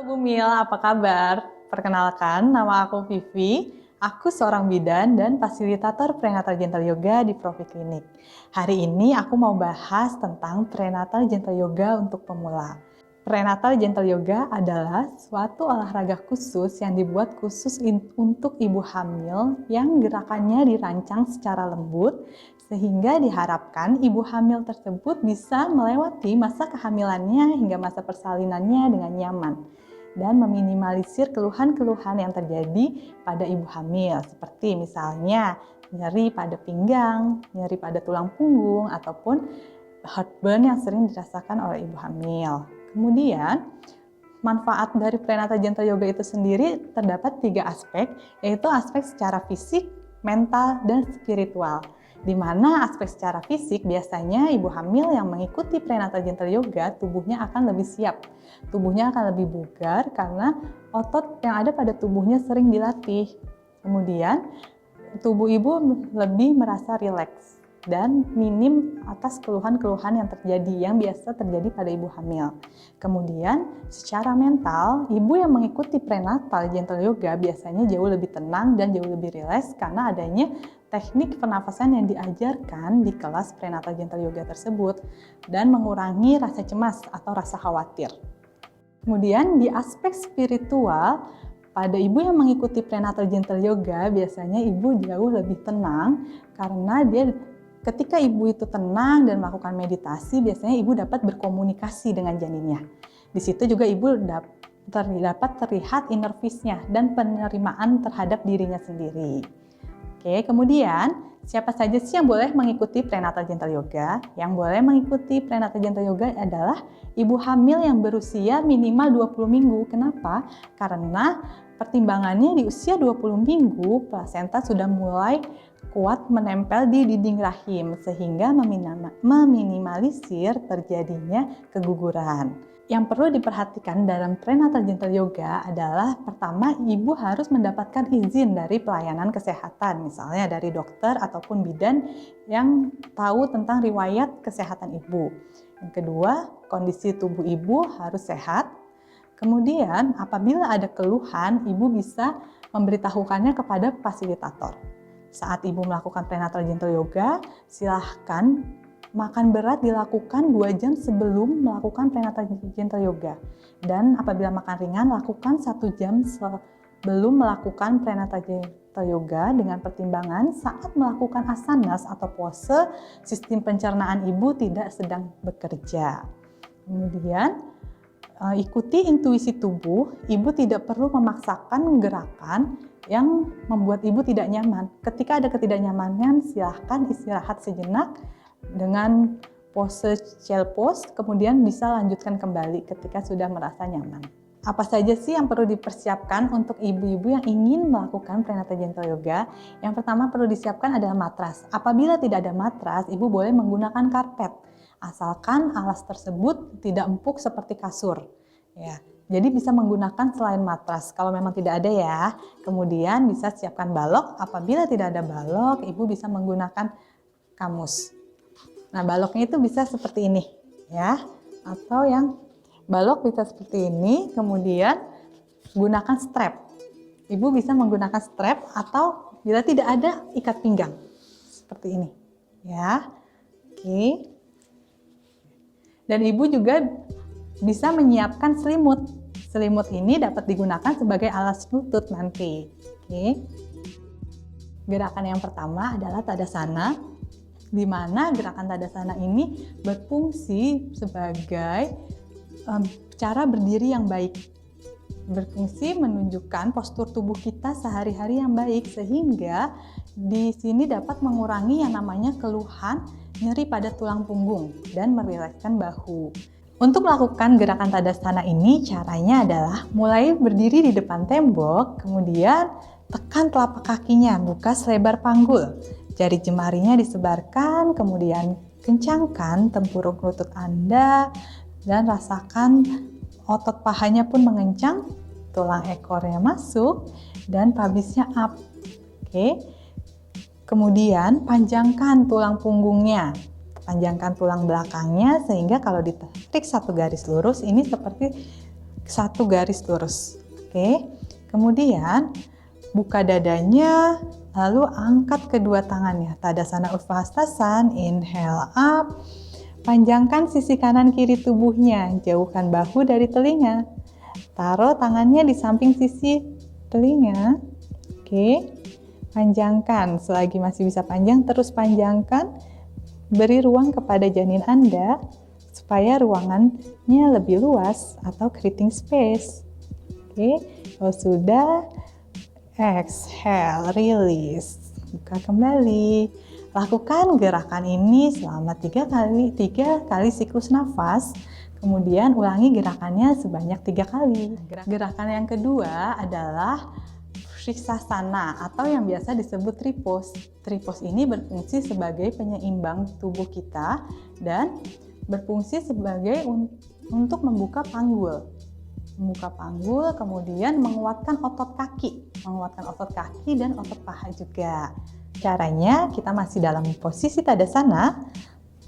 Halo Bu Mil, apa kabar? Perkenalkan, nama aku Vivi. Aku seorang bidan dan fasilitator prenatal gentle yoga di Profi Klinik. Hari ini aku mau bahas tentang prenatal gentle yoga untuk pemula. Prenatal gentle yoga adalah suatu olahraga khusus yang dibuat khusus untuk ibu hamil yang gerakannya dirancang secara lembut sehingga diharapkan ibu hamil tersebut bisa melewati masa kehamilannya hingga masa persalinannya dengan nyaman dan meminimalisir keluhan-keluhan yang terjadi pada ibu hamil seperti misalnya nyeri pada pinggang, nyeri pada tulang punggung, ataupun heartburn yang sering dirasakan oleh ibu hamil. Kemudian, manfaat dari prenatal gentle yoga itu sendiri terdapat 3 aspek, yaitu aspek secara fisik, mental, dan spiritual. Di mana aspek secara fisik biasanya ibu hamil yang mengikuti prenatal gentle yoga tubuhnya akan lebih siap. Tubuhnya akan lebih bugar karena otot yang ada pada tubuhnya sering dilatih. Kemudian, tubuh ibu lebih merasa rileks dan minim atas keluhan-keluhan yang terjadi, yang biasa terjadi pada ibu hamil. Kemudian, secara mental, ibu yang mengikuti prenatal gentle yoga biasanya jauh lebih tenang dan jauh lebih rileks karena adanya teknik pernafasan yang diajarkan di kelas prenatal gentle yoga tersebut dan mengurangi rasa cemas atau rasa khawatir. Kemudian, di aspek spiritual, pada ibu yang mengikuti prenatal gentle yoga biasanya ibu jauh lebih tenang karena ketika ibu itu tenang dan melakukan meditasi, biasanya ibu dapat berkomunikasi dengan janinnya. Di situ juga ibu dapat terlihat inner peace-nya dan penerimaan terhadap dirinya sendiri. Oke, kemudian siapa saja sih yang boleh mengikuti prenatal gentle yoga? Yang boleh mengikuti prenatal gentle yoga adalah ibu hamil yang berusia minimal 20 minggu. Kenapa? Karena pertimbangannya di usia 20 minggu, plasenta sudah mulai kuat menempel di dinding rahim sehingga meminimalisir terjadinya keguguran. Yang perlu diperhatikan dalam prenatal gentle yoga adalah pertama, ibu harus mendapatkan izin dari pelayanan kesehatan, misalnya dari dokter ataupun bidan yang tahu tentang riwayat kesehatan ibu. Yang kedua, kondisi tubuh ibu harus sehat. Kemudian, apabila ada keluhan, ibu bisa memberitahukannya kepada fasilitator. Saat ibu melakukan prenatal gentle yoga, silahkan makan berat dilakukan 2 jam sebelum melakukan prenatal gentle yoga. Dan apabila makan ringan, lakukan 1 jam sebelum melakukan prenatal gentle yoga dengan pertimbangan saat melakukan asanas atau pose, sistem pencernaan ibu tidak sedang bekerja. Kemudian, ikuti intuisi tubuh, ibu tidak perlu memaksakan gerakan yang membuat ibu tidak nyaman. Ketika ada ketidaknyamanan, silahkan istirahat sejenak dengan pose child pose, kemudian bisa lanjutkan kembali ketika sudah merasa nyaman. Apa saja sih yang perlu dipersiapkan untuk ibu-ibu yang ingin melakukan prenatal gentle yoga? Yang pertama perlu disiapkan adalah matras. Apabila tidak ada matras, ibu boleh menggunakan karpet, asalkan alas tersebut tidak empuk seperti kasur. Ya. Jadi bisa menggunakan selain matras kalau memang tidak ada ya. Kemudian bisa siapkan balok. Apabila tidak ada balok, ibu bisa menggunakan kamus. Nah, baloknya itu bisa seperti ini ya. Atau yang balok bisa seperti ini, kemudian gunakan strap. Ibu bisa menggunakan strap atau bila tidak ada ikat pinggang. Seperti ini ya. Oke. Dan ibu juga bisa menyiapkan selimut. Selimut ini dapat digunakan sebagai alas lutut nanti. Oke. Gerakan yang pertama adalah Tadasana, di mana gerakan Tadasana ini berfungsi sebagai cara berdiri yang baik. Berfungsi menunjukkan postur tubuh kita sehari-hari yang baik, sehingga di sini dapat mengurangi yang namanya keluhan nyeri pada tulang punggung dan merilekskan bahu. Untuk melakukan gerakan Tadasana ini, caranya adalah mulai berdiri di depan tembok, kemudian tekan telapak kakinya, buka selebar panggul. Jari jemarinya disebarkan, kemudian kencangkan tempurung lutut Anda, dan rasakan otot pahanya pun mengencang, tulang ekornya masuk, dan pubisnya up. Oke. Kemudian panjangkan tulang punggungnya. Panjangkan tulang belakangnya sehingga kalau ditarik satu garis lurus ini seperti satu garis lurus. Oke. Kemudian buka dadanya, lalu angkat kedua tangannya. Tadasana Utvastasan, inhale up. Panjangkan sisi kanan kiri tubuhnya, jauhkan bahu dari telinga. Taruh tangannya di samping sisi telinga. Oke. Panjangkan, selagi masih bisa panjang, terus panjangkan. Beri ruang kepada janin Anda supaya ruangannya lebih luas atau creating space. Oke, kalau sudah, exhale, release, buka kembali. Lakukan gerakan ini selama 3 kali siklus nafas. Kemudian ulangi gerakannya sebanyak 3 kali. Gerakan yang kedua adalah Sirsasana atau yang biasa disebut tripos. Tripos ini berfungsi sebagai penyeimbang tubuh kita dan berfungsi sebagai untuk membuka panggul. Membuka panggul, kemudian menguatkan otot kaki dan otot paha juga. Caranya kita masih dalam posisi Tadasana,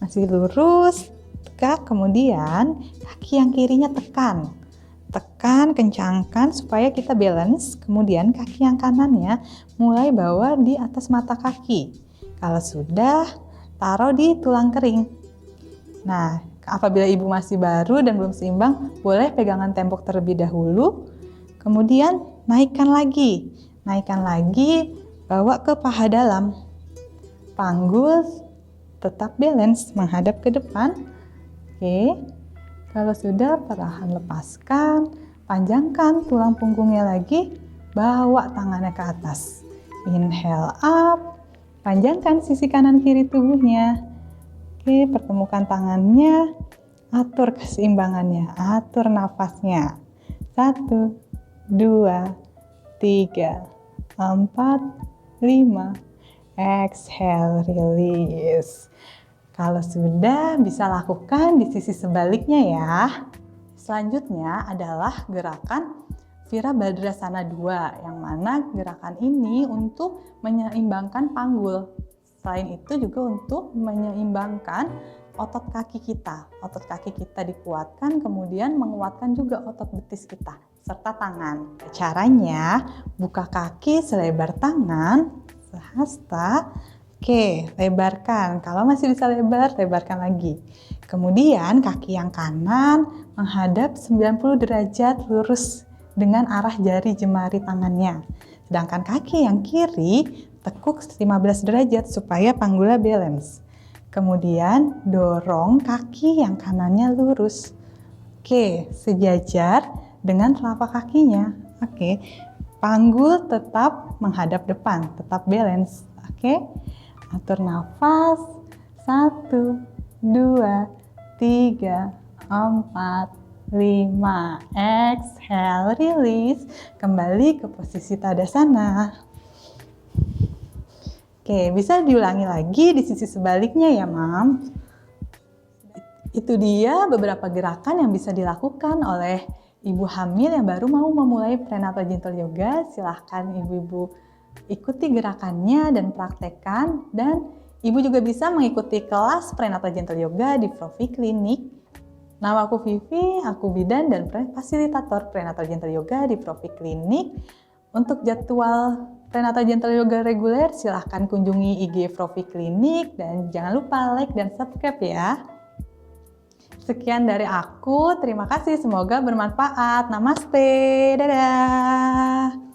masih lurus, tegak, kemudian kaki yang kirinya tekan, kencangkan supaya kita balance. Kemudian kaki yang kanannya mulai bawa di atas mata kaki. Kalau sudah, taruh di tulang kering. Nah, apabila ibu masih baru dan belum seimbang, boleh pegangan tembok terlebih dahulu. Kemudian naikkan lagi, bawa ke paha dalam. Panggul tetap balance, menghadap ke depan. Oke. Kalau sudah, perlahan lepaskan, panjangkan tulang punggungnya lagi, bawa tangannya ke atas. Inhale up, panjangkan sisi kanan kiri tubuhnya. Oke, pertemukan tangannya, atur keseimbangannya, atur nafasnya. 1, 2, 3, 4, 5. Exhale, release. Kalau sudah, bisa lakukan di sisi sebaliknya ya. Selanjutnya adalah gerakan Virabhadrasana 2, yang mana gerakan ini untuk menyeimbangkan panggul. Selain itu juga untuk menyeimbangkan otot kaki kita. Otot kaki kita dikuatkan, kemudian menguatkan juga otot betis kita, serta tangan. Caranya, buka kaki selebar tangan, sehasta. Oke, lebarkan. Kalau masih bisa lebar, lebarkan lagi. Kemudian kaki yang kanan menghadap 90 derajat lurus dengan arah jari jemari tangannya. Sedangkan kaki yang kiri tekuk 15 derajat supaya panggulnya balance. Kemudian dorong kaki yang kanannya lurus. Oke, sejajar dengan telapak kakinya. Oke, panggul tetap menghadap depan, tetap balance. Oke. Atur nafas, 1, 2, 3, 4, 5. Exhale, release. Kembali ke posisi Tadasana. Oke, bisa diulangi lagi di sisi sebaliknya ya, Mam. Itu dia beberapa gerakan yang bisa dilakukan oleh ibu hamil yang baru mau memulai prenatal gentle yoga. Silahkan ibu-ibu ikuti gerakannya dan praktekkan, dan ibu juga bisa mengikuti kelas prenatal gentle yoga di Profi Klinik. Nama aku Vivi, aku bidan dan fasilitator prenatal gentle yoga di Profi Klinik. Untuk jadwal prenatal gentle yoga reguler, silahkan kunjungi IG Profi Klinik dan jangan lupa like dan subscribe ya. Sekian dari aku, terima kasih, semoga bermanfaat. Namaste, dadah.